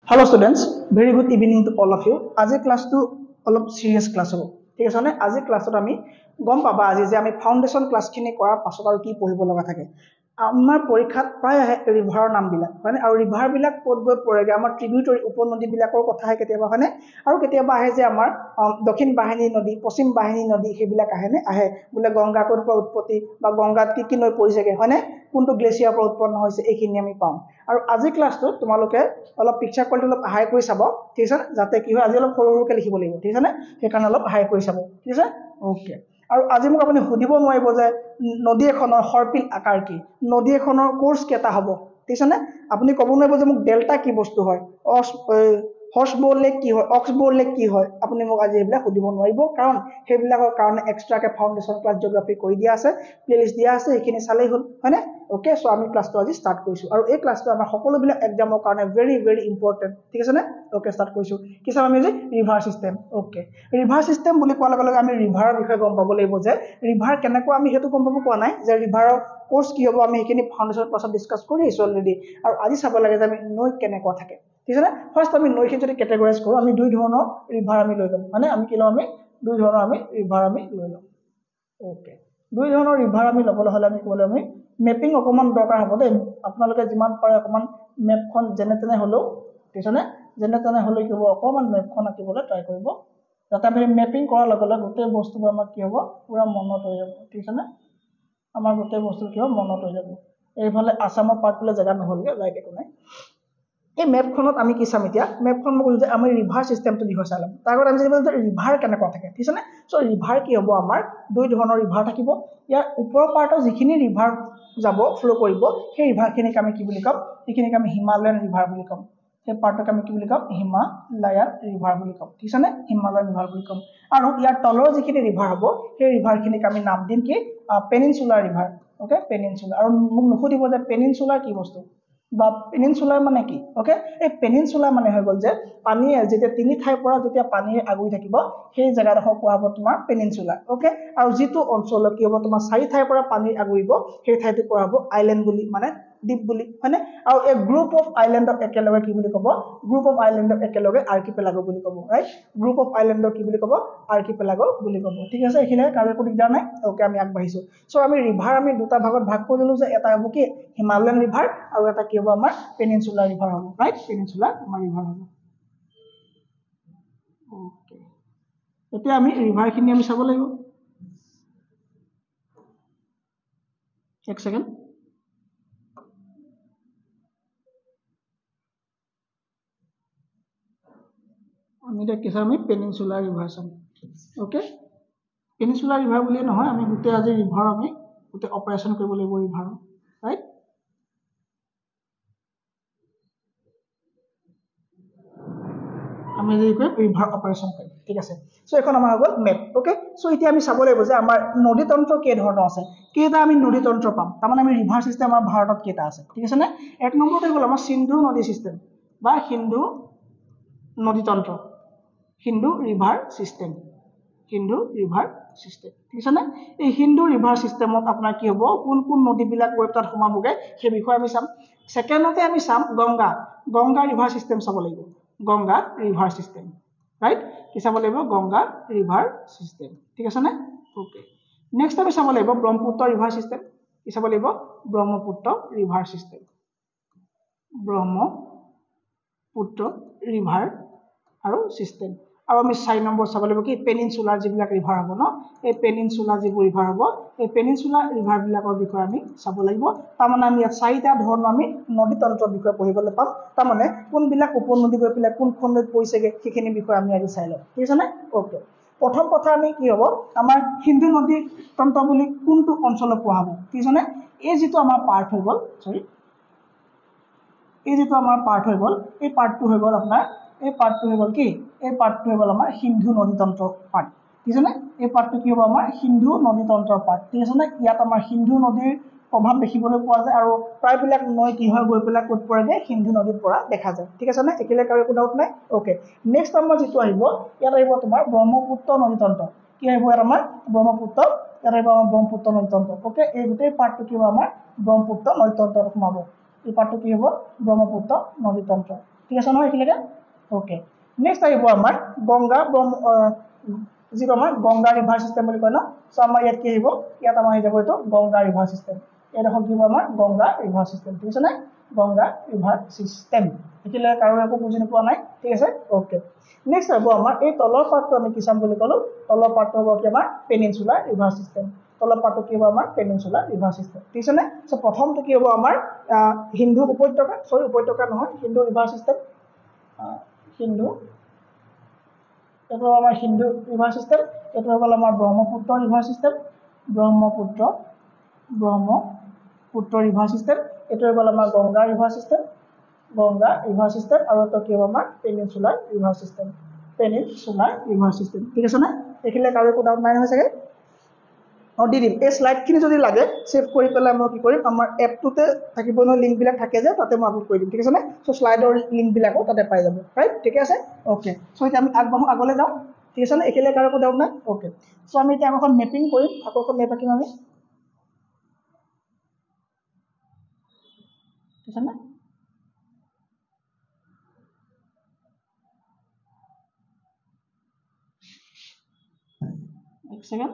Hello students, very good evening to all of you. আজি ক্লাসটো অলপ serious class হ'ব ঠিক আছে নে আজি ক্লাসত আমি গম পাবা আজি যে আমি ফাউন্ডেশন ক্লাসখিনি কৰাৰ পাছত আৰু কি পঢ়িব লগা থাকে আমাৰ পৰীক্ষাত প্ৰায় আহে ৰিভাৰৰ নামবিলাক মানে আৰু ৰিভাৰ বিলাক ক'ত গৈ পৰেগে আমাৰ ট্ৰিবিউটৰি উপনদী বিলাকৰ কথা আহে কেতিয়াবা হয়নে আৰু কেতিয়াবা আহে যে আমাৰ দক্ষিণ বাহিনী নদী পশ্চিম বাহিনী নদী সেইবিলাক আহেনে আহে বোলে গংগা ক'ৰ পৰা উৎপত্তি বা গংগাত কি নৈ পৰিছেগে হয়নে কোনটো গ্লেচিয়াৰ পৰা উৎপন্ন হৈছে এইখিনি আমি পাওঁ আৰু আজি ক্লাসটো তোমালোকে অলপ পিকচাৰ কোৱালিটি অলপ হাই কৰি চাব ঠিক আছে যাতে কি হয় আজি অলপ সৰু সৰুকে লিখিব লাগিব ঠিক আছে নে সেইকাৰণে অলপ হাই কৰি চাব ঠিক আছে ওকে আৰু আজি মোক আপুনি সুধিব নোৱাৰিব যে নদী এখনৰ সৰ্পিল আকাৰ কি নদী এখনৰ কোৰ্স কেটা হ'ব ঠিক আছে নে আপুনি ক'ব নোৱাৰিব যে মোক ডেল্টা কি বস্তু হয় হৰ্সবো লেক কি হয় অক্সবো লেক কি হয় আপুনি মোক আজি এইবিলাক সুধিব নোৱাৰিব কাৰণ সেইবিলাকৰ কাৰণে এক্সট্ৰাকে ফাউন্ডেশন ক্লাস জিওগ্ৰাফি কৰি দিয়া আছে প্লেলিষ্ট দিয়া আছে এইখিনি চালেই হ'ল হয়নে ওকে সো আমি ক্লাসটো আজি স্টার্ট কৰিছো আৰু এই ক্লাসটো আমাৰ সকলোবিলাক এক্সামৰ কাৰণে ভেৰি ইম্পৰ্টেন্ট ঠিক আছে নে ওকে স্টাৰ্ট কৰিছো কি চাম আমি যে river system okay river system বুলি কোৱাৰ লগে লগে আমি ৰিভাৰৰ বিষয়ে গম পাব লাগিব যে ৰিভাৰ কেনেকৈ আমি হেতু গম পাব কোৱা নাই যে ৰিভাৰৰ কোৰ্স কি হ'ব আমি এইখিনি ফাউন্ডেশন ক্লাছত ডিসকাস কৰি আছো অলৰেডি আৰু আজি চাব লাগে যে আমি নৈ কেনেকৈ থাকে ঠিক আছে ফাৰ্স্ট আমি নৈখিনি যদি ক্যাটাগৰাইজ কৰো আমি দুই ধৰণৰ ৰিভাৰ আমি লৈ ল'ম মানে আমি কি ল'ম আমি দুই ধৰণৰ আমি ৰিভাৰ আমি লৈ ল'ম ওকে দুই ধৰণৰ ৰিভাৰ আমি ল'বলৈ হলে আমি ক'বলৈ আমি মেপিং অকমান দৰকাৰ হ'ব দেই আপোনালোকে যিমান পাৰে অকমান মেপখন যেনে তেনে হলো ঠিকছেনে যেনে তেনে হলে কি হ'ব অকমান মেপখন আঁকিবলৈ ট্ৰাই কৰিব যাতে আমি মেপিং কৰাৰ লগে লগে গোটেই বস্তুবোৰ আমাৰ কি হ'ব পুৰা মনত হৈ যাব ঠিকছেনে আমাৰ গোটেই বস্তু কি হ'ব মনত হৈ যাব এইফালে আসামৰ পাৰ্টলৈ জাগা নহলগে লাইক একো নাই এই মেপখনত আমি কি চাম এতিয়া মেপখন মই কৈছো যে আমি ৰিভাৰ সিস্টেমটো বিষয় চাম তাৰ আগত আমি জানিব যে ৰিভাৰ কেনেকুৱা থাকে ঠিক আছে নে সো ৰিভাৰ কি হ'ব আমাৰ দুই ধৰণৰ ৰিভাৰ থাকিব ইয়াৰ ওপৰৰ পাৰ্টৰ যিখিনি ৰিভাৰ যাব ফ্লো কৰিব সেই ৰিভাৰখিনিক আমি কি বুলি কম এইখিনিক আমি হিমালয়ান ৰিভাৰ বুলি কম সেই পাৰ্টক আমি কি বুলি কম হিমালয়ান ৰিভাৰ বুলি কম ঠিক আছে নে হিমালয়ান ৰিভাৰ বুলি কম আৰু ইয়াৰ তলৰ যিখিনি ৰিভাৰ হ'ব সেই ৰিভাৰখিনিক আমি নাম দিম কি পেনিনসুলাৰ ৰিভাৰ ওকে পেনিনসুলাৰ আৰু মোক নুসুধিব যে পেনিনসুলাৰ কি বস্তু বা পেনিনসুলাৰ মানে কি ওকে এই পেনিনসুলাৰ মানে হৈ গল যে পানীয়ে যেতিয়া তিনি ঠাইৰ পৰা যেতিয়া পানীয়ে আগুৰি থাকিব সেই জায়গাডোখৰ কোৱা হ'ব তোমাৰ পেনিনসুলাৰ ওকে আৰু যিটো অঞ্চল কি হ'ব তোমাৰ চাৰি ঠাইৰ পৰা পানী আগুৰিব সেই ঠাইটো কোৱা হ'ব আইল্যান্ড বুলি মানে দ্বীপ বুলি হয়নে আৰু এই গ্ৰুপ অফ আইল্যান্ডক একেলগে কি বুলি ক'ব গ্ৰুপ অফ আইল্যান্ডক একেলগে আৰ্কিপেলাগো বুলি ক'ব ৰাইট গ্ৰুপ অফ আইল্যান্ডক কি বুলি ক'ব আৰ্কিপেলাগো বুলি ক'ব ঠিক আছে এইখিনি কাৰো একো দিগদাৰ নাই ওকে আমি আগবাঢ়িছো সো আমি ৰিভাৰ আমি দুটা ভাগত ভাগ কৰি ললো যে এটা হ'ব কি হিমালয়ান ৰিভাৰ আৰু এটা কি হ'ব আমাৰ পেনিনসুলাৰ ৰিভাৰ হ'ব ৰাইট পেনিনসুলাৰ আমাৰ ৰিভাৰ হ'ব ওকে এতিয়া আমি ৰিভাৰখিনি আমি চাব লাগিব এক সেকেন্ড আমি এটা কি চাম পেনিনসুলাৰ ৰিভাৰ চাম ওকে পেনিনসুলাৰ ৰিভাৰ বুলি নহয় আমি গোটেই আজি ৰিভাৰ আমি গোটেই অপাৰেচন কৰিব লাগিব ৰিভাৰ ৰাইট আমি যে ৰিভাৰ অপাৰেচন কৰিম ঠিক আছে সো এখন আমাৰ হ'ল মেপ ওকে সো এতিয়া আমি চাব লাগিব যে আমাৰ নদী তন্ত্ৰ কেই ধৰণৰ আছে কেইটা আমি নদী তন্ত্ৰ পাম তাৰমানে আমি ৰিভাৰ সিস্টেম আমাৰ ভাৰতত কেইটা আছে ঠিক আছে নে এক নম্বৰতে হ'ল আমাৰ সিন্ধু নদী সিস্টেম বা হিন্দু নদী তন্ত্ৰ Hindu river system Hindu river system ঠিক আছে নে এই হিন্দু ৰিভাৰ সিস্টেমত আপোনাৰ কি হ'ব কোন কোন নদীবিলাক গৈ তাত সোমাবগে সেই বিষয়ে আমি চাম সেকেন্ডতে আমি চাম গংগা ৰিভাৰ সিস্টেম চাব লাগিব গংগা ৰিভাৰ সিস্টেম ৰাইট কি চাব লাগিব গংগা ৰিভাৰ সিস্টেম ঠিক আছে নে ওকে নেক্সট আমি চাব লাগিব ব্ৰহ্মপুত্ৰ ৰিভাৰ সিস্টেম কি চাব লাগিব Brahmaputra river system Brahmaputra river আৰু সিস্টেম আৰু আমি 4 নম্বৰ চাব লাগিব কি পেনিনসুলাৰ যিবিলাক ৰিভাৰ হ'ব ন এই পেনিনসুলাৰ যিবোৰ ৰিভাৰ হ'ব এই পেনিনসুলাৰ ৰিভাৰ বিলাকৰ বিষয়ে আমি চাব লাগিব তাৰমানে আমি ইয়াত চাৰিটা ধৰণৰ আমি নদী তন্ত্ৰৰ বিষয়ে পঢ়িবলৈ পাম তাৰমানে কোনবিলাক উপনদী গৈ পেলাই কোনখন নদীত পৰিছেগে সেইখিনি বিষয়ে আমি আজি চাই লম ঠিক আছে নে ওকে প্ৰথম কথা আমি কি হ'ব আমাৰ হিন্দু নদী তন্ত্ৰ বুলি কোনটো অঞ্চলত পোৱা হ'ব ঠিক আছে নে এই যিটো আমাৰ পাৰ্ট হৈ গ'ল এই যিটো আমাৰ পাৰ্ট হৈ গ'ল এই পাৰ্টটো হৈ গ'ল আপোনাৰ এই পাৰ্টটো হৈ গ'ল কি এই পাৰ্টটো হৈ গ'ল আমাৰ সিন্ধু নদী তন্ত্ৰৰ পাৰ্ট ঠিক আছে নে এই পাৰ্টটো কি হ'ব আমাৰ সিন্ধু নদী তন্ত্ৰৰ পাৰ্ট ঠিক আছে নে ইয়াত আমাৰ সিন্ধু নদীৰ প্ৰভাৱ দেখিবলৈ পোৱা যায় আৰু প্ৰায়বিলাক নৈ কি হয় গৈ পেলাই ক'ত পৰেগে সিন্ধু নদীৰ পৰা দেখা যায় ঠিক আছে নে একেলে কাৰো একো ডাউট নাই ওকে নেক্সট নম্বৰ যিটো আহিব ইয়াত আহিব তোমাৰ ব্ৰহ্মপুত্ৰ নদী তন্ত্ৰ কি আহিব ইয়াত আমাৰ ব্ৰহ্মপুত্ৰ ইয়াত আহিব আমাৰ ব্ৰহ্মপুত্ৰ নদী তন্ত্ৰ ওকে এই গোটেই পাৰ্টটো কি হ'ব আমাৰ ব্ৰহ্মপুত্ৰ নদী তন্ত্ৰত সোমাব এই পাৰ্টটো কি হ'ব ব্ৰহ্মপুত্ৰ নদী তন্ত্ৰ ঠিক আছে নহয় এইখিনিলৈকে ওকে নেক্সট আহিব আমাৰ গংগা যিটো আমাৰ গংগা ৰিভাৰ চিষ্টেম বুলি কয় ন চ' আমাৰ ইয়াত কি আহিব ইয়াত আমাৰ আহি যাব এইটো গংগা ৰিভাৰ চিষ্টেম এইডোখৰ কি হ'ব আমাৰ গংগা ৰিভাৰ চিষ্টেম ঠিক আছে নে গংগা ৰিভাৰ চিষ্টেম এইখিনিলৈকে কাৰো একো বুজি নোপোৱা নাই ঠিক আছে ওকে নেক্সট হ'ব আমাৰ এই তলৰ পাৰ্টটো আমি কি চাম বুলি ক'লো তলৰ পাৰ্টটো হ'ব কি আমাৰ পেনিনচুলাৰ ৰিভাৰ চিষ্টেম তলৰ পাৰ্টটো কি হ'ব আমাৰ পেনিনচুলাৰ ৰিভাৰ চিষ্টেম ঠিক আছে নে চ' প্ৰথমটো কি হ'ব আমাৰ হিন্দু উপত্যকা উপত্যকা নহয় হিন্দু ৰিভাৰ চিষ্টেম হিন্দু এইটো আমাৰ হিন্দু ৰিভাৰ চিষ্টেম এইটো হ'ল আমাৰ Brahmaputra river system Brahmaputra river system এইটো হ'ল আমাৰ গংগা ৰিভাৰ চিষ্টেম আৰু এইটো কি হ'ব আমাৰ পেনিনচুলাৰ ৰিভাৰ চিষ্টেম ঠিক আছে নে এইখিনিলে কাৰো একো ডাউট নাই নহয় চাগে দি দিম এই শ্লাইডখিনি যদি লাগে ছেভ কৰি পেলাই মই কি কৰিম আমাৰ এপটোতে থাকিব নহয় লিংকবিলাক থাকে যে তাতে মই আপলোড কৰি দিম ঠিক আছে নে চ' শ্লাইডৰ লিংকবিলাকো তাতে পাই যাব ৰাইট ঠিকে আছে অ'কে চ' এতিয়া আমি আগবাঢ়ো আগলৈ যাওঁ ঠিক আছে নে এইখিনিলে কাৰো একো ডাউট নাই অ'কে চ' আমি এতিয়া এখন মেপিং কৰিম আকৌ এখন মেপ আঁকিম আমি ঠিক আছে নে এক ছেকেণ্ড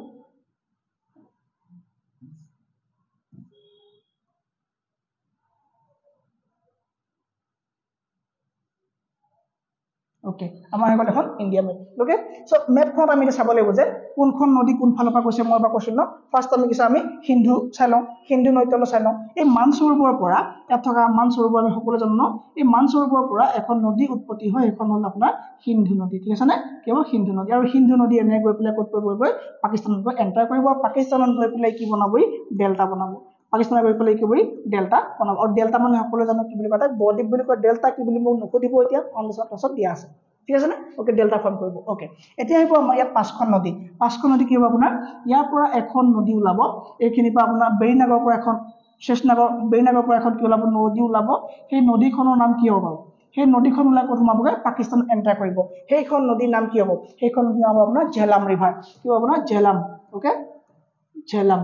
ওকে আমাৰ এখন এখন ইণ্ডিয়া মেপ ওকে চ' মেপখনত আমি চাব লাগিব যে কোনখন নদী কোনফালৰ পৰা কৈছে মই এবাৰ কৈছিলোঁ ন ফাৰ্ষ্ট আমি কিছু আমি সিন্ধু চাই লওঁ সিন্ধু নদীলৈ চাই লওঁ এই মানসৰোবৰৰ পৰা ইয়াত থকা মানসৰোবৰ আমি সকলোৱে জানো ন এই মানসৰোবৰৰ পৰা এখন নদী উৎপত্তি হয় সেইখন হ'ল আপোনাৰ সিন্ধু নদী ঠিক আছে নে কেৱল সিন্ধু নদী আৰু সিন্ধু নদী এনে গৈ পেলাই ক'ত গৈ পাকিস্তানত গৈ এণ্টাৰ কৰিব আৰু পাকিস্তানত গৈ পেলাই কি বনাবই ডেল্টা বনাব পাকিস্তানত গৈ পেলাই কি কৰি ডেল্টা বনাব আৰু ডেল্টা মানে সকলোৱে জানো কি বুলি কয় তাক বদ্বীপ বুলি কয় ডেল্টা কি বুলি মোক নুসুধিব এতিয়া অনলাইনত পাছত দিয়া আছে ঠিক আছে নে ওকে ডেল্টা ফৰ্ম কৰিব ওকে এতিয়া আহিব আমাৰ ইয়াত পাঁচখন নদী কি হ'ব আপোনাৰ ইয়াৰ পৰা এখন নদী ওলাব এইখিনিৰ পৰা আপোনাৰ বেৰিনাগৰ পৰা এখন বেৰিনাগৰ পৰা এখন কি ওলাব নদী ওলাব সেই নদীখনৰ নাম কি হ'ব বাৰু সেই নদীখন ওলাই ক'ত সোমাবগৈ পাকিস্তান এণ্টাৰ কৰিব সেইখন নদীৰ নাম কি হ'ব সেইখন নদীৰ নাম হ'ব আপোনাৰ ঝেলাম ৰিভাৰ কি হ'ব আপোনাৰ ঝেলাম ওকে ঝেলাম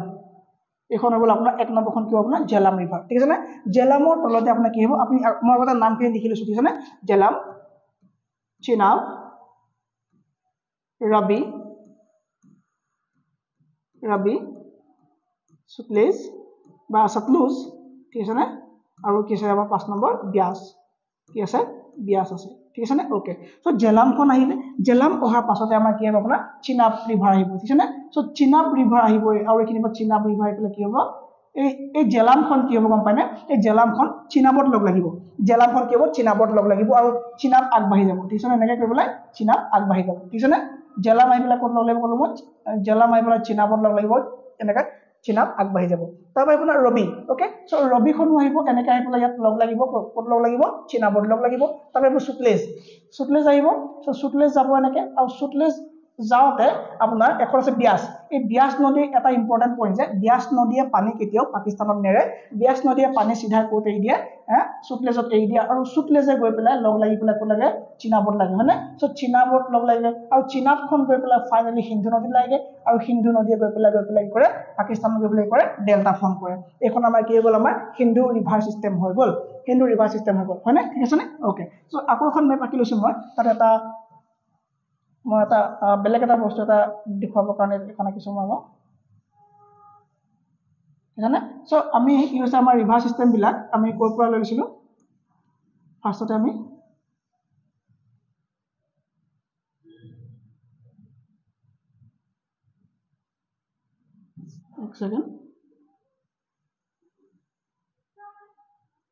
এইখন হ'ব আপোনাৰ এক নম্বৰখন কি হ'ব আপোনাৰ ঝেলাম ৰিভাৰ ঠিক আছে নে ঝেলামৰ তলতে আপোনাৰ কি হ'ব আপুনি মই আগতে নামখিনি লিখি লৈছোঁ ঠিক আছে নে ঝেলাম চিনাব ৰাবি সুতলেজ বা সতলুজ ঠিক আছে নে আৰু কি আছে আমাৰ 5 নম্বৰ ব্যাস কি আছে ব্যাস আছে ঠিক আছে নে ওকে সো ঝেলামখন আহিলে ঝেলাম অহাৰ পাছতে আমাৰ কি হ'ব আপোনাৰ চিনাব ৰিভাৰ আহিব ঠিক আছে নে সো চিনাব ৰিভাৰ আহিব আৰু এইখিনি পৰা চিনাব ৰিভাৰ আহিলে কি হ'ব এই ঝেলামখন কি হ'ব গম পায় নে এই ঝেলামখন চিনাবত লগ লাগিব ঝেলামখন কি হ'ব চিনাবত লগ লাগিব আৰু চিনাব আগবাঢ়ি যাব ঠিক আছে নে এনেকৈ কৰিবলৈ চিনাব আগবাঢ়ি যাব ঠিক আছে নে ঝেলাম আহি পেলাই ক'ত লগ লাগিব ক'লো মই ঝেলাম আহি পেলাই চিনাবত লগ লাগিব এনেকৈ চিনাব আগবাঢ়ি যাব তাৰপৰা আপোনাৰ ৰবি ওকে চ' ৰবিখনো আহিব এনেকৈ আহি পেলাই ইয়াত লগ লাগিব ক'ত লগ লাগিব চিনাবত লগ লাগিব তাৰপৰা এইবোৰ সুতলেজ আহিব চ' সুতলেজ যাব এনেকৈ আৰু সুতলেজ যাওঁতে আপোনাৰ এখন আছে ব্যাস এই ব্যাস নদীৰ এটা ইম্পৰ্টেণ্ট পইণ্ট যে ব্যাস নদীয়ে পানী কেতিয়াও পাকিস্তানত নেৰে ব্যাস নদীয়ে পানী চিধা ক'ত এৰি দিয়ে সুতলেজত এৰি দিয়ে আৰু সুতলেজে গৈ পেলাই লগ লাগি পেলাই ক'ত লাগে চিনাবত লাগে হয়নে চ' চিনাবত লগ লাগে আৰু চিনাবখন গৈ পেলাই ফাইনেলি সিন্ধু নদীত লাগে আৰু সিন্ধু নদীয়ে গৈ পেলাই কৰে পাকিস্তানত গৈ পেলাই কৰে ডেল্টা ফৰ্ম কৰে এইখন আমাৰ কি হৈ গ'ল আমাৰ হিন্দু ৰিভাৰ চিষ্টেম হৈ গ'ল হয়নে ঠিক আছে নে ওকে চ' আকৌ এখন মেপ আঁকি লৈছোঁ মই তাত এটা বেলেগ এটা বস্তু এটা দেখুৱাবৰ কাৰণে এখন আঁকিছোঁ মই জানে চ' আমি কি হৈছে আমাৰ ৰিভাৰ চিষ্টেমবিলাক আমি ক'ৰ পৰা লৈছিলোঁ ফাৰ্ষ্টতে আমি এক ছেকেণ্ড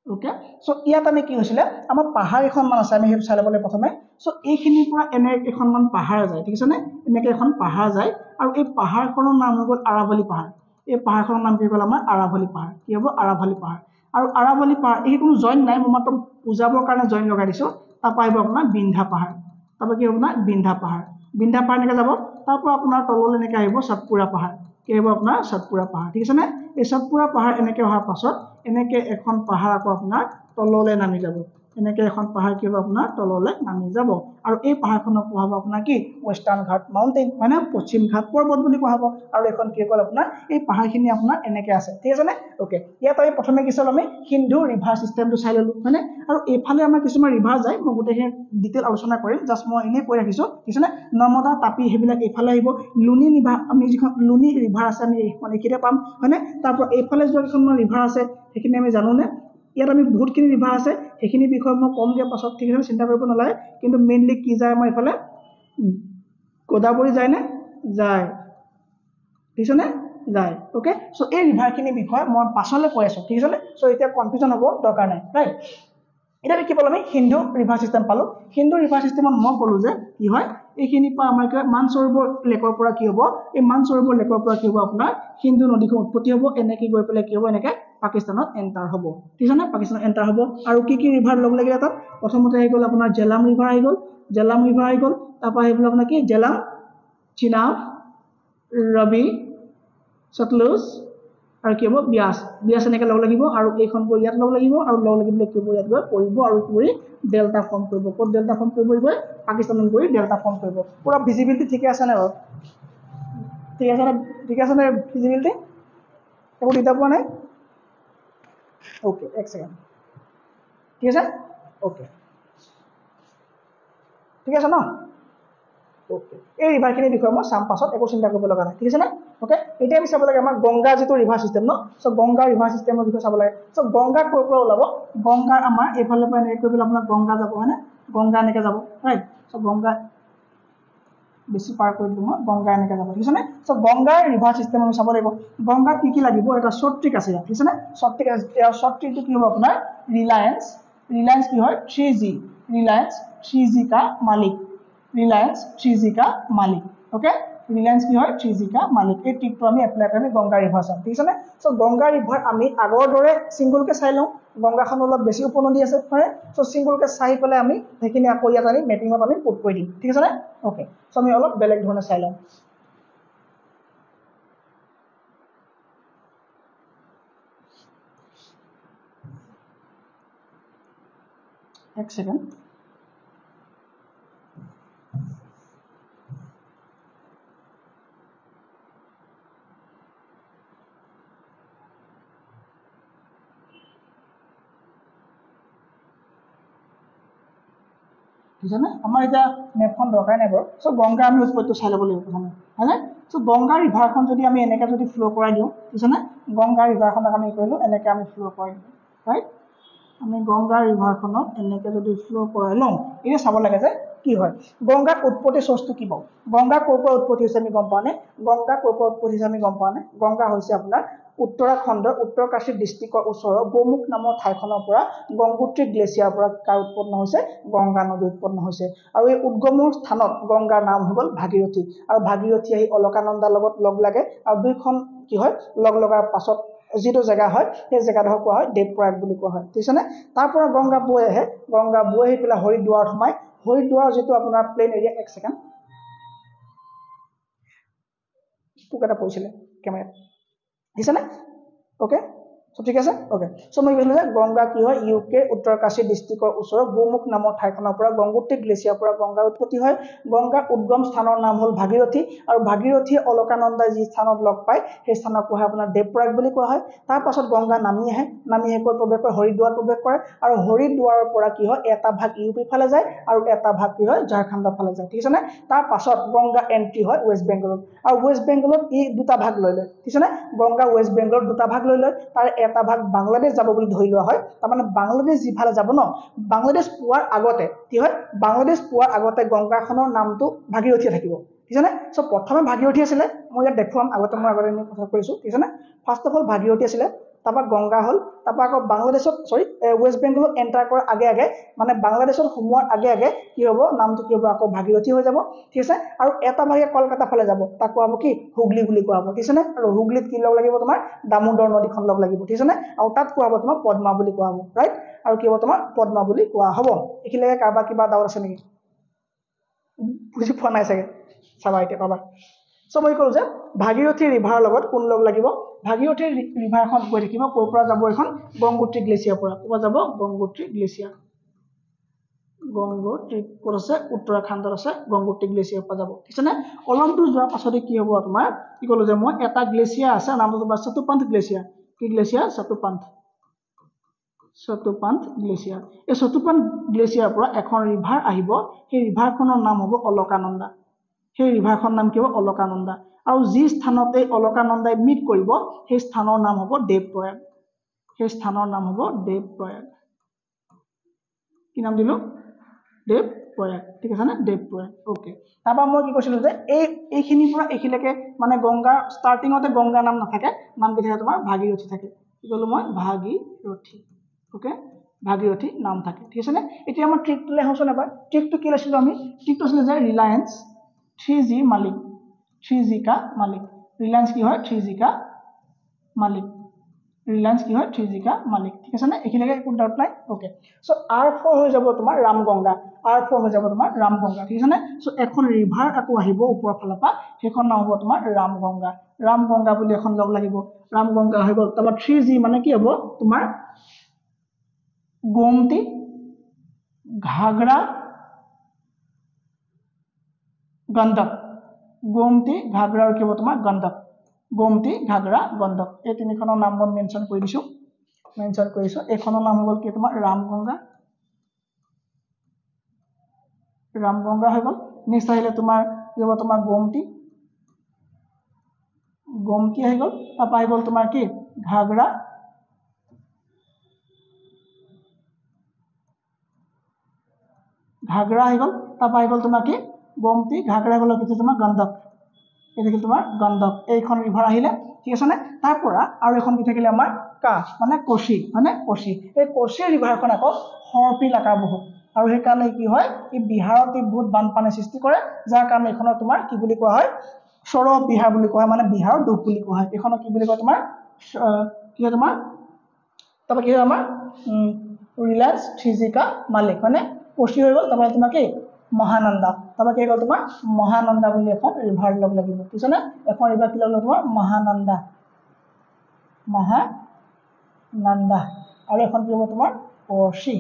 ওকে চ' ইয়াত আমি কি হৈছিলে আমাৰ পাহাৰ এখনমান আছে আমি সেইটো চাই ল'বলৈ প্ৰথমে চ' এইখিনিৰ পৰা এনে এখনমান পাহাৰ যায় ঠিক আছে নে এনেকৈ এখন পাহাৰ যায় আৰু এই পাহাৰখনৰ নাম হৈ গ'ল আৰাৱলী পাহাৰ এই পাহাৰখনৰ নাম কি হ'ল আমাৰ আৰাৱলী পাহাৰ কি হ'ব আৰাৱলী পাহাৰ আৰু আৰাৱলী পাহাৰ এই কোনো জইন নাই মই মাত্ৰ বুজাবৰ কাৰণে জইন লগাই দিছোঁ তাৰপৰা আহিব আপোনাৰ বিন্ধা পাহাৰ তাৰপৰা কি হ'ব আপোনাৰ বিন্ধা পাহাৰ এনেকৈ যাব তাৰপৰা আপোনাৰ তললৈ এনেকৈ আহিব সাতপুৰা পাহাৰ কি আহিব আপোনাৰ সাতপুৰা পাহাৰ ঠিক আছে নে এই সাতপুৰা পাহাৰ এনেকৈ অহাৰ পাছত এনেকৈ এখন পাহাৰ আকৌ আপোনাৰ তললৈ নামি যাব এনেকৈ এখন পাহাৰ কি হ'ব আপোনাৰ তললৈ নামি যাব আৰু এই পাহাৰখনক কোৱা হ'ব আপোনাৰ কি ৱেষ্টাৰ্ণ ঘাট মাউণ্টেইন মানে পশ্চিম ঘাট পৰ্বত বুলি কোৱা হ'ব আৰু এখন কি ক'ল আপোনাৰ এই পাহাৰখিনি আপোনাৰ এনেকৈ আছে ঠিক আছে নে ওকে ইয়াত আমি প্ৰথমে কি চালো আমি সিন্ধু ৰিভাৰ চিষ্টেমটো চাই ল'লো হয়নে আৰু এইফালে আমাৰ কিছুমান ৰিভাৰ যায় মই গোটেইখিনি ডিটেইল আলোচনা কৰিম জাষ্ট মই এনেই কৈ ৰাখিছোঁ ঠিক আছে নৰ্মদা তাপি সেইবিলাক এইফালে আহিব লুনি ৰিভাৰ আমি যিখন লুনি ৰিভাৰ আছে আমি এইখিনিতে পাম হয়নে তাৰপৰা এইফালে যোৱা কিছুমান ৰিভাৰ আছে সেইখিনি আমি জানোনে ইয়াত আমি বহুতখিনি ৰিভাৰ আছে সেইখিনি বিষয়ে মই কম দিয়া পাছত ঠিক আছে চিন্তা কৰিব নালাগে কিন্তু মেইনলি কি যায় আমাৰ এইফালে গোদাবৰী যায়নে যায় ঠিক আছে নে যায় ওকে সো এই ৰিভাৰখিনি বিষয়ে মই পাছলৈ কৈ আছোঁ ঠিক আছে নে সো এতিয়া কনফিউজন হ'ব দৰকাৰ নাই ৰাইট এতিয়া কি পালো আমি হিন্দু ৰিভাৰ চিষ্টেম পালো হিন্দু ৰিভাৰ চিষ্টেমত মই ক'লো যে কি হয় এইখিনি পৰা আমাৰ কি মানসৰোবৰ লেকৰ পৰা কি হ'ব এই মানসৰোবৰ লেকৰ পৰা কি হ'ব আপোনাৰ হিন্দু নদীখন উৎপত্তি হ'ব এনেকৈ গৈ পেলাই কি হ'ব এনেকৈ পাকিস্তানত এণ্টাৰ হ'ব ঠিক আছে নে পাকিস্তানত এণ্টাৰ হ'ব আৰু কি ৰিভাৰ লগ লাগিলে তাত প্ৰথমতে আহি গ'ল আপোনাৰ জেলাম ৰিভাৰ আহি গ'ল জেলাম ৰিভাৰ আহি গ'ল তাৰপৰা আহি গ'ল আপোনাৰ কি জেলাম চিনাব ৰবি সতলুজ আৰু কি হ'ব বিয়াস বিয়াস এনেকৈ লগ লাগিব আৰু এইখন গৈ ইয়াত লগ লাগিব আৰু লগ লাগিবলৈ কি হ'ব ইয়াত গৈ পৰিব আৰু কি কৰি ডেল্টা ফৰ্ম কৰিব ক'ত ডেল্টা ফৰ্ম কৰিব গৈ পাকিস্তানত গৈ ডেল্টা ফৰ্ম কৰিব পুৰা ভিজিবিলিটি ঠিকে আছে নে বাৰু ঠিক আছে নে ভিজিবিলিটি একো দিগদাৰ পোৱা নাই ওকে এক ছেকেণ্ড ঠিক আছে ওকে ঠিক আছে ন ওকে এই ৰিভাৰখিনিৰ বিষয়ে মই চাম পাছত একো চিন্তা কৰিব লগা নাই ঠিক আছে নে ওকে এতিয়া আমি চাব লাগে আমাৰ গংগা যিটো ৰিভাৰ চিষ্টেম ন চ' গংগা ৰিভাৰ চিষ্টেমৰ বিষয়ে চাব লাগে চ' গংগা ক'ৰ পৰা ওলাব গংগাৰ আমাৰ এইফালৰ পৰা এনেকৈ কৰিবলৈ আপোনাৰ গংগা যাব হয়নে গংগা এনেকৈ যাব ৰাইট চ' গংগা বেছি পাৰ কৰি দিলোঁ মই গংগা এনেকৈ যাব ঠিক আছে নে চ' গংগাৰ ৰিভাৰ চিষ্টেম আমি চাব লাগিব গংগাত কি লাগিব এটা শ্বৰ্ট ট্ৰিক আছে ঠিক আছে নে শ্বৰ্ট ট্ৰিকটো কি হ'ব আপোনাৰ ৰিলায়েন্স কি হয় 3G ৰিলায়েন্স 3G का मालिक ৰিলায়েন্স 3G का मालिक ओके ৰিলায়েন্স কি হয় 3G का मालिक এই ট্ৰিকটো আমি এপ্লাই কৰি গংগা ৰিভাৰ চাম ঠিক আছে নে চ' গংগা ৰিভাৰ আমি আগৰ দৰে ছিংগলকৈ চাই লওঁ গংগাখন অলপ বেছি উপনদী আছে হয় চ' ছিংগলকৈ চাই পেলাই আমি সেইখিনি আকৌ ইয়াত আমি মেপিঙত আমি পুট কৰি দিম ঠিক আছে নে ওকে চ' আমি অলপ বেলেগ ধৰণে চাই লওঁ এক ছেকেণ্ড বুঝানে আমাৰ এটা মেপখন দৰকাৰ নাই বাৰু সো গংগা আমি উৎপত্তি চাই ল'ব লাগিব প্ৰথমে হয়নে সো গংগা ৰিভাৰখন যদি আমি এনেকৈ যদি ফ্ল' কৰাই দিওঁ বুজিছানে গংগা ৰিভাৰখনক আমি কৰিলোঁ এনেকৈ আমি ফ্ল' কৰাই দিওঁ ৰাইট আমি গংগা ৰিভাৰখনক এনেকৈ যদি ফ্ল' কৰাই লওঁ এতিয়া চাব লাগে যে কি হয় গংগাৰ উৎপত্তি চ'ৰ্চটো কি পাওঁ গংগা ক'ৰ পৰা উৎপত্তি হৈছে আমি গম পোৱা নাই গংগা ক'ৰ পৰা উৎপত্তি হৈছে আমি গম পোৱা নাই গংগা হৈছে আপোনাৰ উত্তৰাখণ্ডৰ উত্তৰকাশী ডিষ্ট্ৰিক্টৰ ওচৰৰ গোমুখ নামৰ ঠাইখনৰ পৰা গংগোত্ৰী গ্লেচিয়াৰ পৰা কাৰ উৎপন্ন হৈছে গংগা নদী উৎপন্ন হৈছে আৰু এই উদ্গমৰ স্থানত গংগাৰ নাম হৈ গ'ল ভাগীৰথী আৰু ভাগীৰথী আহি অলকানন্দাৰ লগত লগ লাগে আৰু দুইখন কি হয় লগ লগাৰ পাছত যিটো জেগা হয় সেই জেগাডোখৰ কোৱা হয় দেৱপ্ৰয়াগ বুলি কোৱা হয় ঠিক আছে নে তাৰ পৰা গংগা বৈ আহে গংগা বৈ আহি পেলাই হৰিদ্বাৰত সোমাই হৰিদ্বাৰৰ যিটো আপোনাৰ প্লেন এৰিয়া এক ছেকেণ্ড পোক এটা পৰিছিলে কেমেৰাত দিছেনে ওকে সো ঠিক আছে ওকে সো মই কৈছিলোঁ যে গংগা কি হয় ইউকে উত্তৰকাশী ডিষ্ট্ৰিক্টৰ ওচৰৰ গোমুখ নামৰ ঠাইখনৰ পৰা গংগোত্ৰী গ্লেচিয়াৰ পৰা গংগাৰ উৎপত্তি হয় গংগাৰ উদ্গম স্থানৰ নাম হ'ল ভাগীৰথী আৰু ভাগীৰথীয়ে অলকানন্দাই যি স্থানত লগ পায় সেই স্থানক কোৱা হয় আপোনাৰ দেৱপ্ৰয়াগ বুলি কোৱা হয় তাৰ পাছত গংগা নামি আহে ক'ত প্ৰৱেশ কৰে হৰিদ্বাৰত প্ৰৱেশ কৰে আৰু হৰিদ্বাৰৰ পৰা কি হয় এটা ভাগ ইউপি ফালে যায় আৰু এটা ভাগ কি হয় ঝাৰখণ্ডৰ ফালে যায় ঠিক আছে নে তাৰ পাছত গংগা এন্ট্ৰি হয় ৱেষ্ট বেংগলত আৰু ৱেষ্ট বেংগলত ই দুটা ভাগ লৈ লয় ঠিক আছে নে গংগা ৱেষ্ট বেংগলত দুটা ভাগ লৈ লয় তাৰ এটা ভাগ বাংলাদেশ যাব বুলি ধৰি লোৱা হয় তাৰমানে বাংলাদেশ যিফালে যাব ন বাংলাদেশ পোৱাৰ আগতে কি হয় বাংলাদেশ পোৱাৰ আগতে গংগাখনৰ নামটো ভাগীৰথী থাকিব ঠিক আছে নে সো প্ৰথমে ভাগীৰথী আছিলে মই ইয়াত দেখুৱাম আগতে কথা কৈছোঁ ঠিক আছে নে ফাৰ্ষ্ট অফ অল ভাগীৰথী আছিলে তাৰপৰা গংগা হ'ল তাৰপৰা আকৌ বাংলাদেশত ৱেষ্ট বেংগলত এণ্টাৰ কৰাৰ আগে আগে মানে বাংলাদেশত সোমোৱাৰ আগে আগে কি হ'ব নামটো কি হ'ব আকৌ ভাগীৰথী হৈ যাব ঠিক আছে আৰু এটা ভাগে কলকাতা ফালে যাব তাক কোৱা হ'ব কি হুগলী বুলি কোৱা হ'ব ঠিক আছে নে আৰু হুগলীত কি লগ লাগিব তোমাৰ দামোদৰ নদীখন লগ লাগিব ঠিক আছে নে আৰু তাত কোৱা হ'ব তোমাৰ পদ্মা বুলি কোৱা হ'ব ৰাইট আৰু কি হ'ব তোমাৰ পদ্মা বুলি কোৱা হ'ব এইখিনিলৈকে কাৰোবাৰ কিবা ডাউট আছে নেকি বুজি পোৱা নাই চাগে চাবা এতিয়া পাবা সো মই ক'লো যে ভাগীৰথী ৰিভাৰৰ লগত কোন লগ লাগিব ভাগীৰথী ৰিভাৰখন গৈ থাকিব ক'ৰ পৰা যাব এখন গংগোত্ৰী গ্লেচিয়াৰ পৰা ক'ৰ পৰা যাব গংগোত্ৰী গ্লেচিয়াৰ গংগোত্ৰী ক'ত আছে উত্তৰাখণ্ডত আছে গংগোত্ৰী গ্লেচিয়াৰ পৰা যাব ঠিক আছে নে অলপ দূৰ যোৱাৰ পাছতে কি হ'ব তোমাৰ কি ক'লো যে মই এটা গ্লেচিয়াৰ আছে নামটো তোমাৰ চতুপন্থ গ্লেচিয়াৰ কি গ্লেচিয়াৰ চতুপন্থ গ্লেচিয়াৰ এই চতুপন্থ গ্লেচিয়াৰ পৰা এখন ৰিভাৰ আহিব সেই ৰিভাৰখনৰ নাম হ'ব অলকানন্দা সেই ৰিভাৰখনৰ নাম কি হ'ব অলকানন্দা আৰু যি স্থানতে অলকানন্দাই মিট কৰিব সেই স্থানৰ নাম হ'ব দেৱপ্ৰয়াগ সেই স্থানৰ নাম হ'ব দেৱপ্ৰয়াগ কি নাম দিলো দেৱপ্ৰয়াগ ঠিক আছে নে দেৱপ্ৰয়াগ ওকে তাৰপৰা মই কি কৈছিলো যে এইখিনিৰ পৰা এইখিলৈকে মানে গংগাৰ ষ্টাৰ্টিঙতে গংগা নাম নাথাকে নাম কি থাকে তোমাৰ ভাগীৰথী থাকে কি ক'লো মই ভাগীৰথী ওকে ভাগীৰথী নাম থাকে ঠিক আছে নে এতিয়া আমাৰ ট্ৰিকটোলৈ আহোঁচোন এবাৰ ট্ৰিকটো কি লৈছিলোঁ আমি ট্ৰিকটো আছিলে যে ৰিলায়েন্স 3G মালিক 3G का मालिक रिलायंस की হয় 3G का मालिक रिलायंस की হয় 3G का मालिक ঠিক আছে না এখিলৈকে কোনো ডাউট নাই ওকে সো R4 হৈ যাব তোমাৰ ৰামগংগা R4 হৈ যাব তোমাৰ ৰামগংগা ঠিক আছে না সো এখন ৰিভাৰ আকৌ আহিব ওপৰৰ ফালৰ পৰা সেইখন নাম হ'ব তোমাৰ ৰামগংগা বুলি এখন লগ লাগিব ৰামগংগা হৈ গ'ল তাৰপৰা 3G মানে কি হ'ব তোমাৰ গোমতী ঘাগৰা গণ্ডক গোমতী ঘাগৰা আৰু কি হ'ব তোমাৰ গণ্ডক গোমতী ঘাগৰা গণ্ডক এই তিনিখনৰ নাম মই মেনশ্যন কৰি দিছোঁ এইখনৰ নাম হ'ল কি তোমাৰ ৰামগংগা হৈ গ'ল নেক্সট আহিলে তোমাৰ কি হ'ব তোমাৰ গোমতী আহি গ'ল তাৰপৰা আহি গ'ল তোমাৰ কি ঘাগৰা আহি গ'ল তাৰপৰা আহি গ'ল তোমাৰ কি গোমতী ঘাগৰা গ'ল কি তোমাৰ গণ্ডক এই থাকিল তোমাৰ গণ্ডক এইখন ৰিভাৰ আহিলে ঠিক আছে নে তাৰ পৰা আৰু এখন কি থাকিলে আমাৰ মানে কোশি মানে কোশি এই কোশি ৰিভাৰখন আকৌ হৰপিল আকাৰ বহুত আৰু সেই কাৰণে কি হয় এই বিহাৰত বহুত বানপানী সৃষ্টি কৰে যাৰ কাৰণে এখনৰ তোমাৰ কি বুলি কোৱা হয় সৰব বিহাৰ বুলি কোৱা হয় মানে বিহাৰৰ দুখ বুলি কোৱা হয় এখনৰ কি বুলি কয় তোমাৰ কি হয় তোমাৰ তাৰপৰা কি হয় আমাৰ ৰিলায়েন্স 3G का মালিক মানে কোশি হৈ গ'ল তাৰপৰা তোমাৰ কি মহানন্দা তাৰপৰা কি গ'ল তোমাৰ মহানন্দা বুলি এখন ৰিভাৰ লগ লাগিব ঠিক আছে নে এখন ৰিভাৰ কি লগ তোমাৰ মহানন্দা আৰু এখন কি হ'ব তোমাৰ কোশি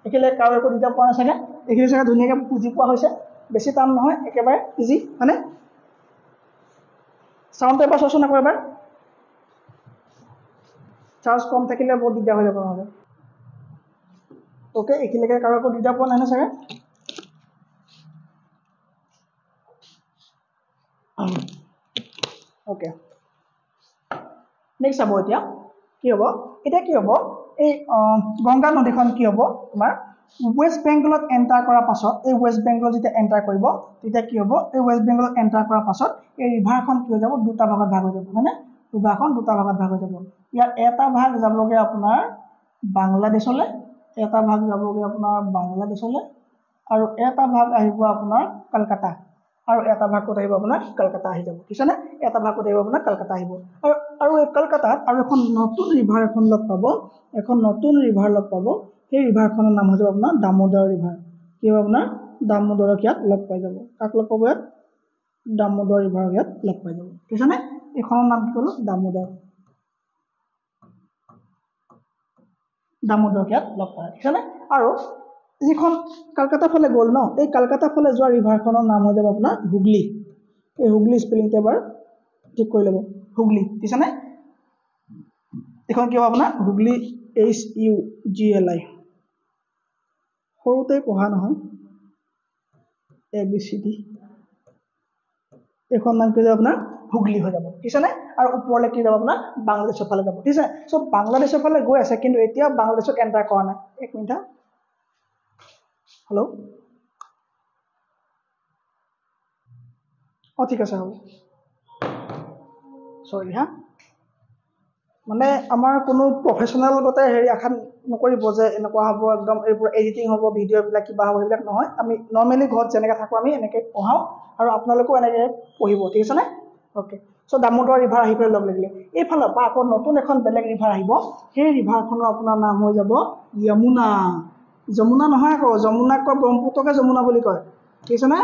একেলে কাৰো একো দিগদাৰ পোৱা নাই চাগে এইখিনি চাগে ধুনীয়াকৈ বুজি পোৱা হৈছে বেছি টান নহয় একেবাৰে ইজি মানে চাউণ্ডটো এবাৰ চোৱাচোন আকৌ এবাৰ চাৰ্জ কম থাকিলে বহুত দিগদাৰ হৈ যাব নহ'লে ওকে এইখিনিলৈকে কাৰো একো দিগদাৰ পোৱা নাই ন চাগে ওকে নেক্সট চাব এতিয়া কি হ'ব এই গংগা নদীখন কি হ'ব তোমাৰ ৱেষ্ট বেংগলত এণ্টাৰ কৰাৰ পাছত এই ৱেষ্ট বেংগলত যেতিয়া এণ্টাৰ কৰিব তেতিয়া কি হ'ব এই ৱেষ্ট বেংগলত এণ্টাৰ কৰাৰ পাছত এই ৰিভাৰখন কি হৈ যাব দুটা ভাগত ভাগ হৈ যাব মানে ৰিভাৰখন দুটা ভাগত ভাগ হৈ যাব ইয়াৰ এটা ভাগ যাবগৈ আপোনাৰ বাংলাদেশলৈ আৰু এটা ভাগ আহিব আপোনাৰ কলকাতা আৰু এটা ভাগ ক'ত আহিব আপোনাৰ কলকাতা আহি যাব ঠিক আছে নে এটা ভাগ ক'ত আহিব আপোনাৰ কলকাতা আহিব আৰু এই কলকাতাত আৰু এখন নতুন ৰিভাৰ এখন লগ পাব সেই ৰিভাৰখনৰ নাম হৈ যাব আপোনাৰ দামোদৰ ৰিভাৰ কি হ'ব আপোনাৰ দামোদৰক ইয়াত লগ পাই যাব কাক লগ পাব ইয়াত দামোদৰ ৰিভাৰক ইয়াত লগ পাই যাব ঠিক আছে নে এইখনৰ নাম কি ক'লো দামোদৰক ইয়াত লগ পায় ঠিক আছে নে আৰু যিখন কলকাতা ফালে গ'ল ন এই কলকাতা ফালে যোৱা ৰিভাৰখনৰ নাম হৈ যাব আপোনাৰ হুগলি এই হুগলি স্পেলিংটো এবাৰ ঠিক কৰি ল'ব হুগলি ঠিক আছে নে এখন কি হ'ব আপোনাৰ হুগলি HUGLI সৰুতে পঢ়া নহয় ABCD এখন নাম কি যাব আপোনাৰ হুগলি হৈ যাব ঠিক আছে নে আৰু ওপৰলৈ কি যাব আপোনাৰ বাংলাদেশৰ ফালে যাব ঠিক আছে সো বাংলাদেশৰ ফালে গৈ আছে কিন্তু এতিয়া বাংলাদেশক এণ্টাৰ কৰা নাই এক মিনিট হেল্ল' ঠিক আছে হ'ব সৰি মানে আমাৰ কোনো প্ৰফেচনেল গতে হেৰি আশা নকৰিব যে এনেকুৱা হ'ব একদম এইবোৰ এডিটিং হ'ব ভিডিঅ'বিলাক কিবা হ'ব সেইবিলাক নহয় আমি নৰ্মেলি ঘৰত যেনেকৈ থাকোঁ আমি এনেকৈ পঢ়াওঁ আৰু আপোনালোকেও এনেকৈ পঢ়িব ঠিক আছে নে ওকে সো দামোদৰ ৰিভাৰ আহি পেলাই লগ লাগিলে এইফালৰ পৰা আকৌ নতুন এখন বেলেগ ৰিভাৰ আহিব সেই ৰিভাৰখনৰ আপোনাৰ নাম হৈ যাব যমুনা নহয় আকৌ যমুনাক কয় ব্ৰহ্মপুত্ৰকে যমুনা বুলি কয় ঠিক আছে নে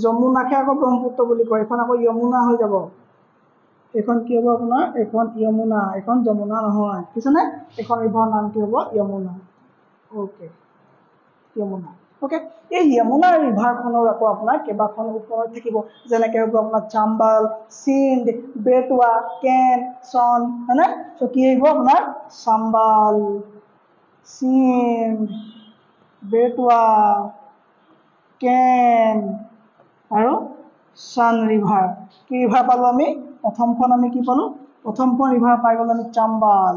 যমুনাকে আকৌ ব্ৰহ্মপুত্ৰ বুলি কয় এইখন আকৌ যমুনা হৈ যাব এইখন কি হ'ব আপোনাৰ এইখন যমুনা এইখন যমুনা নহয় ঠিক আছে নে এইখন ৰিভাৰৰ নাম কি হ'ব যমুনা ওকে যমুনা ওকে এই যমুনা ৰিভাৰখনৰ আকৌ আপোনাৰ কেইবাখন ওপৰত থাকিব যেনেকৈ হ'ব আপোনাৰ চাম্বাল সিন্ধ বেটৱা কেন সন হয়নে সো কি আহিব আপোনাৰ চাম্বাল সিন্ধ বেটৱা কেন আৰু সন ৰিভাৰ কি ৰিভাৰ পালো আমি প্ৰথমখন আমি কি পালো প্ৰথমখন ৰিভাৰ পাই গ'লো আমি চাম্বাল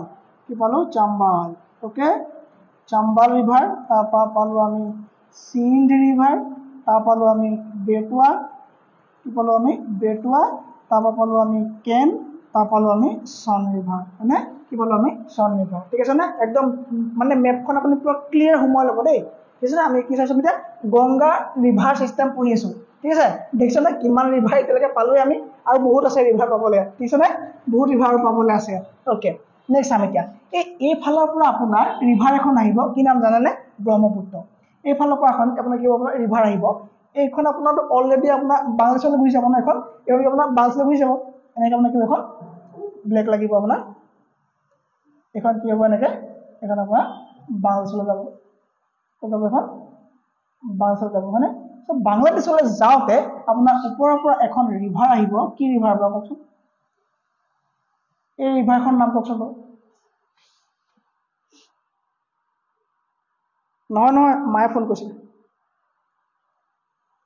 কি পালো চাম্বাল ওকে চাম্বাল ৰিভাৰ তাৰপৰা পালো আমি সিন্ধ ৰিভাৰ তাৰ পালো আমি বেটৱা কি পালো আমি বেটৱা তাৰপৰা পালো আমি কেন তাৰ পালো আমি সন ৰিভাৰ হয়নে কি পালো আমি সন ৰিভাৰ ঠিক আছে না একদম মানে মেপখন আপুনি পুৰা ক্লিয়াৰ সোমাই ল'ব দেই ঠিক আছে না আমি কি চাইছো এতিয়া গংগা ৰিভাৰ চিষ্টেম পঢ়ি আছো ঠিক আছে দেখিছে না কিমান ৰিভাৰ এতিয়ালৈকে পালোৱে আমি আৰু বহুত আছে ৰিভাৰ পাবলৈ ঠিক আছে না বহুত ৰিভাৰ পাবলৈ আছে ওকে নেক্সট চাম এতিয়া এইফালৰ পৰা আপোনাৰ ৰিভাৰ এখন আহিব কি নাম জানেনে ব্ৰহ্মপুত্ৰ এইফালৰ পৰা এখন আপোনাৰ কি হ'ব ৰিভাৰ আহিব এইখন আপোনাৰতো অলৰেডি আপোনাৰ বাংলাদেশলৈ গুচি যাব ন এখন এইখন আপোনাৰ বাংলাদেশলৈ গুচি যাব এনেকৈ আপোনাৰ কি এখন ব্লেক লাগিব আপোনাৰ এখন কি হ'ব এনেকৈ এখন আপোনাৰ বাংলাদেশলৈ যাব ক'ত যাব এখন বাংলাদেশলৈ যাব হয়নে চ' বাংলাদেশলৈ যাওঁতে আপোনাৰ ওপৰৰ পৰা এখন ৰিভাৰ আহিব কি ৰিভাৰ বাৰু কওকচোন এই ৰিভাৰখন নাম কওকচোন বাৰু নহয় মায়ে ফোন কৰিছিলে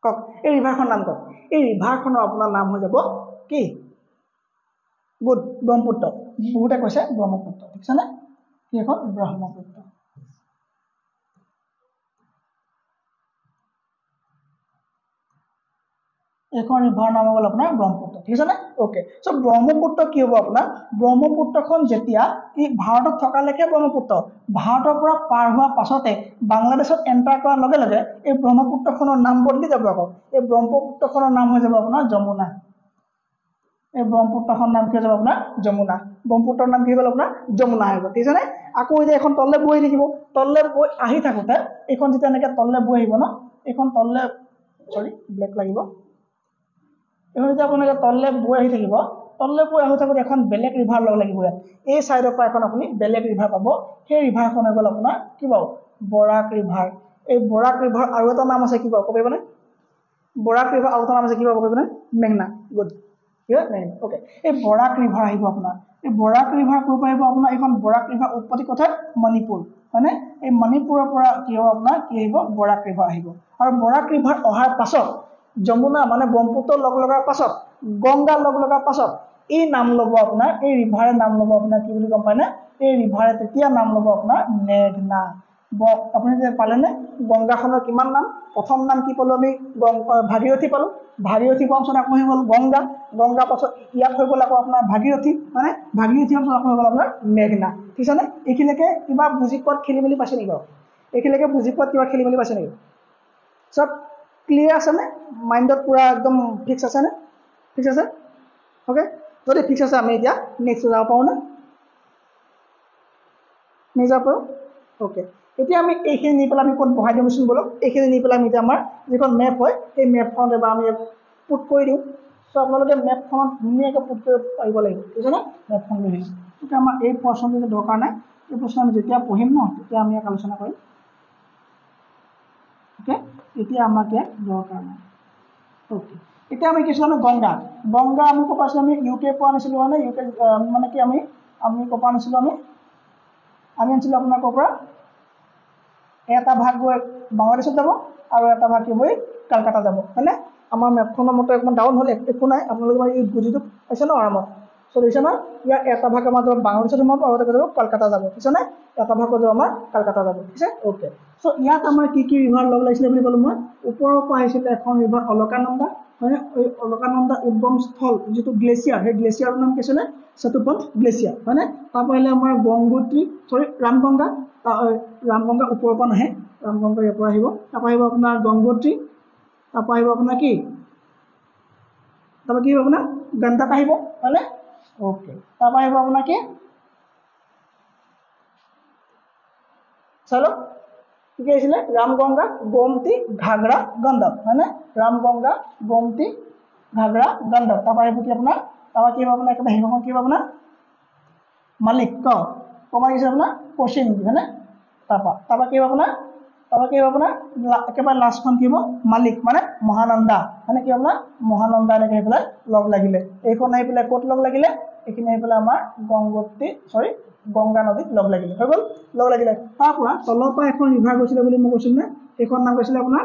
কওক এই ৰিভাৰখন নাম কওক এই ৰিভাৰখনৰ আপোনাৰ নাম হৈ যাব কি গুড ব্ৰহ্মপুত্ৰ বহুতে কৈছে ব্ৰহ্মপুত্ৰ ঠিক আছে নে কি এখন ব্ৰহ্মপুত্ৰ এখন ৰিভাৰ নাম হ'ল আপোনাৰ ব্ৰহ্মপুত্ৰ ঠিক আছে নে ওকে চ' ব্ৰহ্মপুত্ৰ কি হ'ব আপোনাৰ ব্ৰহ্মপুত্ৰখন যেতিয়া এই ভাৰতত থকালৈকে ব্ৰহ্মপুত্ৰ ভাৰতৰ পৰা পাৰ হোৱাৰ পাছতে বাংলাদেশত এণ্টাৰ কৰাৰ লগে লগে এই ব্ৰহ্মপুত্ৰখনৰ নাম বদলি যাব আকৌ এই ব্ৰহ্মপুত্ৰখনৰ নাম হৈ যাব আপোনাৰ যমুনা এই ব্ৰহ্মপুত্ৰখনৰ নাম কি হৈ যাব আপোনাৰ যমুনা ব্ৰহ্মপুত্ৰৰ নাম কি হৈ গ'ল আপোনাৰ যমুনা হৈ গ'ল ঠিক আছে নে আকৌ এতিয়া এখন তললৈ বৈ থাকিব তললৈ বৈ আহি থাকোঁতে এইখন যেতিয়া এনেকৈ তললৈ বৈ আহিব ন এইখন তললৈ চৰি ব্লেক লাগিব এখন যেতিয়া আপোনালোকে তললৈ বৈ আহি থাকিব তললৈ বৈ আহি থাকোঁতে এখন বেলেগ ৰিভাৰ লগ লাগিব ইয়াত এই ছাইডৰ পৰা এখন আপুনি বেলেগ ৰিভাৰ পাব সেই ৰিভাৰখন হৈ গ'ল আপোনাৰ কি পাব বৰাক ৰিভাৰ এই বৰাক ৰিভাৰ আৰু এটা নাম আছে কি পাব ক'ব পাৰিবনে বৰাক ৰিভাৰ আৰু এটা নাম আছে কি পাব ক'ব পাৰিবনে মেঘনা গুড মেঘনা অ'কে এই বৰাক ৰিভাৰ আহিব আপোনাৰ এই বৰাক ৰিভাৰ ক'ৰ পৰা আহিব আপোনাৰ এইখন বৰাক ৰিভাৰ উৎপত্তি কথা মণিপুৰ হয়নে এই মণিপুৰৰ পৰা কি হ'ব আপোনাৰ কি আহিব বৰাক ৰিভাৰ আহিব আৰু বৰাক ৰিভাৰ অহাৰ পাছত যমুনা মানে ব্ৰহ্মপুত্ৰ লগ লগাৰ পাছত গংগা লগ লগাৰ পাছত এই নাম ল'ব আপোনাৰ এই ৰিভাৰে নাম ল'ব আপোনাৰ কি বুলি গম পায়নে এই ৰিভাৰে তেতিয়া নাম ল'ব আপোনাৰ মেঘনা আপুনি যে পালেনে গংগাখনৰ কিমান নাম প্ৰথম নাম কি পালোঁ আমি ভাগীৰথী পালোঁ ভাগীৰথী পোৱাৰ পিছত আকৌ হৈ গ'ল গংগা গংগা পাছত ইয়াত হৈ গ'ল আকৌ আপোনাৰ ভাগীৰথী মানে ভাগীৰথী পাছত আকৌ হৈ গ'ল আপোনাৰ মেঘনা ঠিক আছেনে এইখিনিলৈকে কিবা বুজি পোৱাত খেলি মেলি পাইছে নেকি বাৰু এইখিনিলৈকে বুজি পোৱাত কিবা খেলি মেলি পাইছে নেকি চব ক্লিয়াৰ আছেনে মাইণ্ডত পুৰা একদম ফিক্স আছেনে ফিক্স আছে অ'কে যদি ফিক্স আছে আমি এতিয়া নেক্সট যাব পাৰোঁনে যাব পাৰোঁ অ'কে এতিয়া আমি এইখিনি নি পেলাই আমি ক'ত বহাই দিমচোন বলক এইখিনি নি পেলাই আমি এতিয়া আমাৰ যিখন মেপ হয় সেই মেপখনত এবাৰ আমি পুট কৰি দিওঁ চ' আপোনালোকে মেপখনত ধুনীয়াকৈ পুট কৰিব পাৰিব লাগিব ঠিক আছে নে মেপখন লৈ আহিছোঁ এতিয়া আমাৰ এই পৰ্চনটো দৰকাৰ নাই এই প্ৰশ্ন আমি যেতিয়া পঢ়িম ন তেতিয়া আমি ইয়াক আলোচনা কৰিম অ'কে এতিয়া আমাক ইয়াত দৰকাৰ নাই অ'কে এতিয়া আমি কিছু গংগা গংগা আমি ক'ৰ পৰা আছিলোঁ আমি ইউকে পৰা আনিছিলোঁ মানে ইউকে মানে কি আমি ক'ৰ পৰা আনিছিলোঁ আমি আনিছিলোঁ আপোনাৰ ক'ৰ পৰা এটা ভাগ গৈ বাংলাদেশত যাব আৰু এটা ভাগ গৈ কলকাতা যাব হয়নে আমাৰ মেপখনৰ মতে অকণমান ডাউন হ'ল একো নাই আপোনালোকে মানে এই বুজিটো পাইছে ন আৰামত চলিছে ন ইয়াৰ এটা ভাগ আমাৰ যাব বাংলাদেশত সোমাব আৰু এটা যাব কলকাতা যাব ঠিক আছে নে এটা ভাগ যাব আমাৰ কলকাতা যাব ঠিক আছে অ'কে চ' ইয়াত আমাৰ কি কি ৰিভাৰ লগ লাগিছিলে বুলি ক'লোঁ মই ওপৰৰ পৰা আহিছিলে এখন ৰিভাৰ অলকানন্দা হয়নে এই অলকানন্দা উদ্গম স্থল যিটো গ্লেচিয়াৰ সেই গ্লেচিয়াৰৰ নাম কি আছিলে সেতুপথ গ্লেচিয়াৰ হয়নে তাৰপৰা আহিলে আমাৰ গংগোত্ৰী ৰামগংগা ৰামগংগা ওপৰৰ পৰা নাহে ৰামগংগা ইয়াৰ পৰা আহিব তাৰপৰা আহিব আপোনাৰ গংগোত্ৰী তাৰপৰা আহিব আপোনাৰ কি তাৰপৰা কি আহিব আপোনাৰ গণ্ডক আহিব হয়নে অ'কে তাৰপৰা আহিব আপোনাৰ কি চাই কি আহিছিলে ৰামগংগা গোমতী ঘাগৰা গণ্ডক হয়নে ৰামগংগা গোমতী ঘাগৰা গণ্ডক তাৰপৰা আহিব কি আপোনাৰ তাৰপৰা কি হ'ব আপোনাৰ একেবাৰে হেৰিখন কি হ'ব আপোনাৰ মালিক ক'ৰপৰা আহিছে আপোনাৰ পশ্চিম হয়নে তাৰপৰা কি হ'ব আপোনাৰ তাৰপৰা কি হ'ব আপোনাৰ একেবাৰে লাষ্টখন কি হ'ব মালিক মানে মহানন্দা মানে কি আপোনাৰ মহানন্দা এনেকৈ আহি পেলাই লগ লাগিলে এইখন আহি পেলাই ক'ত লগ লাগিলে এইখিনি আহি পেলাই আমাৰ গংগা নদীত লগ লাগিলে হৈ গ'ল লগ লাগিলে তাৰপৰা তলৰ পৰা এখন ৰিভাৰ গৈছিলে বুলি মই কৈছিলোঁ নে সেইখন নাম কৈছিলে আপোনাৰ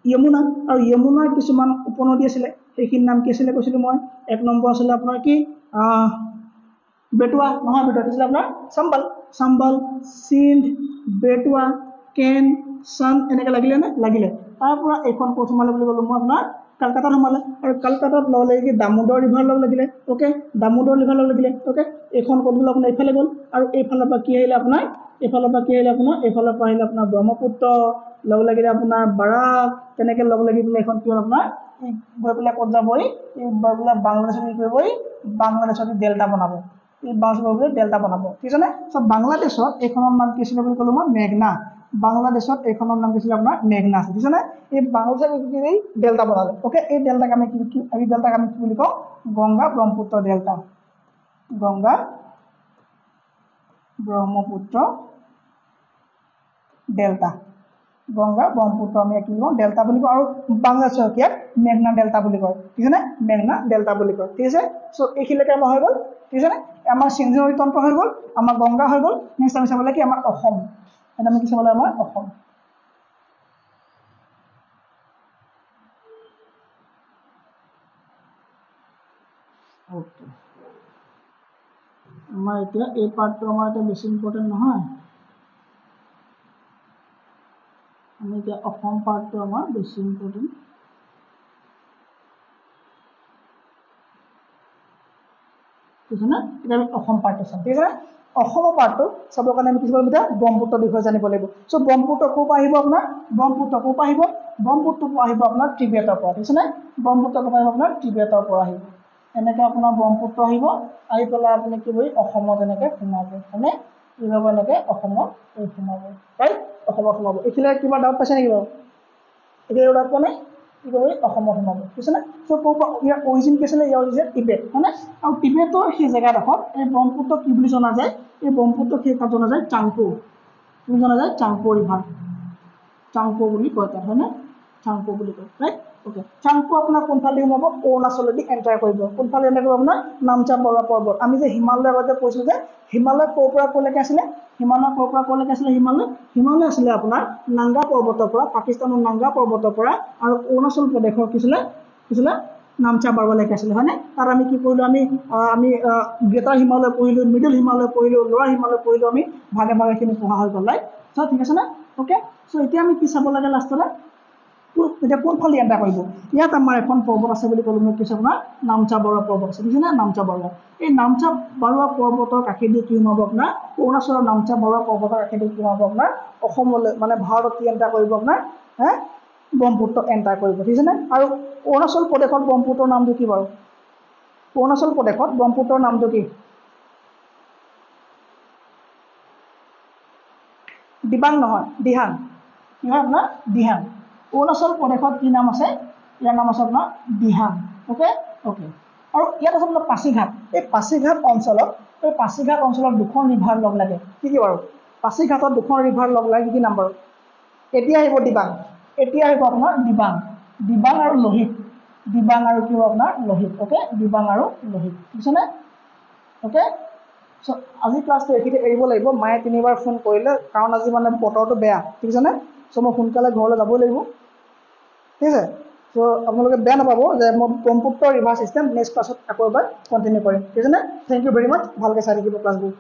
যমুনা আৰু যমুনাৰ কিছুমান উপনদী আছিলে সেইখিনি নাম কি আছিলে কৈছিলোঁ মই এক নম্বৰ আছিলে আপোনাৰ কি বেটুৱা নহয় বেটুৱা কি আছিলে আপোনাৰ চম্বল সিন্ধ বেটুৱা কেন চান এনেকৈ লাগিলে নে লাগিলে তাৰপৰা এইখন ক'ত সোমালে বুলি ক'লোঁ মই আপোনাৰ কলকাতাত সোমালে আৰু কলকাতাত লগ লাগি দামোদৰ ৰিভাৰ লগ লাগিলে অ'কে দামোদৰ ৰিভাৰ লগ লাগিলে অ'কে এইখন ক'ত গ'ল আপোনাৰ এইফালে গ'ল আৰু এইফালৰ পৰা কি আহিলে আপোনাৰ এইফালৰ পৰা আহিলে আপোনাৰ ব্ৰহ্মপুত্ৰ লগ লাগিলে আপোনাৰ বাৰাক তেনেকৈ লগ লাগি পেলাই এইখন কি হ'ল আপোনাৰ গৈ পেলাই ক'ত যাবই গৈ পেলাই বাংলাদেশত কি কৰিবই বাংলাদেশত ডেল্টা বনাব ডেল্টা বনাব ঠিক আছে নে চ' বাংলাদেশত এইখনৰ নাম কি আছিলে বুলি ক'লোঁ মই মেঘনা বাংলাদেশত এইখনৰ নাম কি আছিলে আপোনাৰ মেঘনা ঠিক আছে নে এই বাংলাদেশত ডেল্টা বনালে অ'কে এই ডেল্টাক আমি কি বুলি কওঁ গংগা ব্ৰহ্মপুত্ৰ ডেল্টা গংগা ব্ৰহ্মপুত্ৰ ডেল্টা গংগা ব্ৰহ্মপুত্ৰ আমি কি কওঁ ডেল্টা বুলি কওঁ আৰু বাংলাদেশৰ কি মেঘনা ডেল্টা বুলি কয় ঠিক আছে নে মেঘনা ডেল্টা বুলি কয় ঠিক আছে চ' এইখিনিলৈকে আমাৰ হৈ গ'ল ঠিক আছে নে আমাৰ সিন্ধু নদীতন্ত্ৰ হৈ গ'ল আমাৰ গংগা হৈ গ'ল নেক্সট আমি চাবলৈ কি আমাৰ অসম এটা আমি কি চাবলৈ আমাৰ অসম আমাৰ এতিয়া এই পাৰ্টটো আমাৰ এতিয়া বেছি ইম্পৰ্টেণ্ট নহয় আমি এতিয়া অসম পাৰ্টটো আমাৰ বেছি ইম্পৰ্টেণ্ট ঠিক আছে নে এতিয়া আমি অসম পাৰ্টটো চাম ঠিক আছে অসমৰ পাৰ্টটো চাবৰ কাৰণে আমি কি কৰিব এতিয়া ব্ৰহ্মপুত্ৰৰ বিষয়ে জানিব লাগিব চ' ব্ৰহ্মপুত্ৰ ক'ৰ পৰা আহিব আপোনাৰ ব্ৰহ্মপুত্ৰ আহিব আপোনাৰ টিবেটৰ পৰা ঠিক আছে নে ব্ৰহ্মপুত্ৰ ক'ৰ পৰা আহিব আপোনাৰ টিবেটৰ পৰা আহিব এনেকৈ আপোনাৰ ব্ৰহ্মপুত্ৰ আহিব আহি পেলাই আপুনি কি কৰি অসমত এনেকৈ সোমাব হয়নে কি হ'ব এনেকৈ অসমত সোমাব ৰাইট অসমত সোমাব এইখিনিলে কিবা ডাউট পাইছে নেকি বাৰু এতিয়া ডাউট পোৱা নাই কি কৰি অসমত সোমাব ঠিক আছে নে চ' ক'ৰ পৰা ইয়াৰ অৰিজিন কি আছিলে ইয়াৰ অৰিজিন টিবেট হয়নে আৰু টিবেটৰ সেই জেগাডোখৰত এই ব্ৰহ্মপুত্ৰ কি বুলি জনা যায় এই ব্ৰহ্মপুত্ৰ সেই তাত জনা যায় চাংপো বুলি জনা যায় চাংপো ৰিভাৰ চাংপো বুলি কয় তাত হয়নে চাংপো বুলি কয় ৰাইট অ'কে চাংপো আপোনাৰ কোনফালে সোমাব অৰুণাচলেদি এণ্টাৰ কৰিব কোনফালে এণ্টাৰ কৰিব আপোনাৰ নামচা বৰুৱা পৰ্বত আমি যে হিমালয়ৰ আগতে কৈছিলোঁ যে হিমালয় ক'ৰ পৰা ক'লৈকে আছিলে হিমালয় আছিলে আপোনাৰ নাংগা পৰ্বতৰ পৰা পাকিস্তানৰ নাংগা পৰ্বতৰ পৰা আৰু অৰুণাচল প্ৰদেশৰ কি আছিলে নামচা বৰুৱালৈকে আছিলে হয়নে তাত আমি কি কৰিলোঁ আমি গ্ৰেটাৰ হিমালয় পঢ়িলোঁ মিডল হিমালয় পঢ়িলোঁ লোৱাৰ হিমালয় পঢ়িলোঁ আমি ভাগে ভাগেখিনি পঢ়া হৈ গ'ল ৰাইট চ' ঠিক আছে নে অ'কে চ' এতিয়া আমি কি চাব লাগে লাষ্টলৈ এতিয়া কোনফালে এণ্টাৰ কৰিব ইয়াত আমাৰ এখন পৰ্বত আছে বুলি ক'লোঁ মই কৈছোঁ আপোনাৰ নামচা বৰুৱা পৰ্বত আছে বুজিছেনে নামচা বৰুৱা এই নামচা বৰুৱা পৰ্বতৰ কাষেদি কি সোমাব আপোনাৰ অৰুণাচলৰ নামচা বৰুৱা পৰ্বতৰ কাষেদি কি সোমাব আপোনাৰ অসমলৈ মানে ভাৰতত কি এণ্টাৰ কৰিব আপোনাৰ ব্ৰহ্মপুত্ৰ এণ্টাৰ কৰিব ঠিক আছেনে আৰু অৰুণাচল প্ৰদেশত ব্ৰহ্মপুত্ৰৰ নামটো কি বাৰু অৰুণাচল প্ৰদেশত ব্ৰহ্মপুত্ৰৰ নামটো কি দিবাং নহয় দিহাং কি হয় আপোনাৰ দিহাং অৰুণাচল প্ৰদেশত কি নাম আছে ইয়াৰ নাম আছে আপোনাৰ দিহাং অ'কে আৰু ইয়াত আছে আপোনাৰ পাছিঘাট এই পাছিঘাট অঞ্চলত দুখন ৰিভাৰ লগ লাগে কি বাৰু পাছিঘাটত দুখন ৰিভাৰ লগ লাগে কি নাম বাৰু এতিয়া আহিব আপোনাৰ দিবাং আৰু লোহিত দিবাং আৰু কি হ'ব আপোনাৰ লোহিত অ'কে দিবাং আৰু লোহিত বুজিছেনে অ'কে চ' আজি ক্লাছটো এইখিনিতে এৰিব লাগিব মায়ে 3বাৰ ফোন কৰিলে কাৰণ আজি মানে বতৰটো বেয়া ঠিক আছেনে চ' মই সোনকালে ঘৰলৈ যাবই লাগিব ঠিক আছে চ' আপোনালোকে বেয়া নাপাব যে মই ব্ৰহ্মপুত্ৰ ৰিভাৰ ছিষ্টেম নেক্সট ক্লাছত আকৌ এবাৰ কণ্টিনিউ কৰিম ঠিক আছেনে থেংক ইউ ভেৰি মাছ ভালকৈ চাই থাকিব ক্লাছবোৰ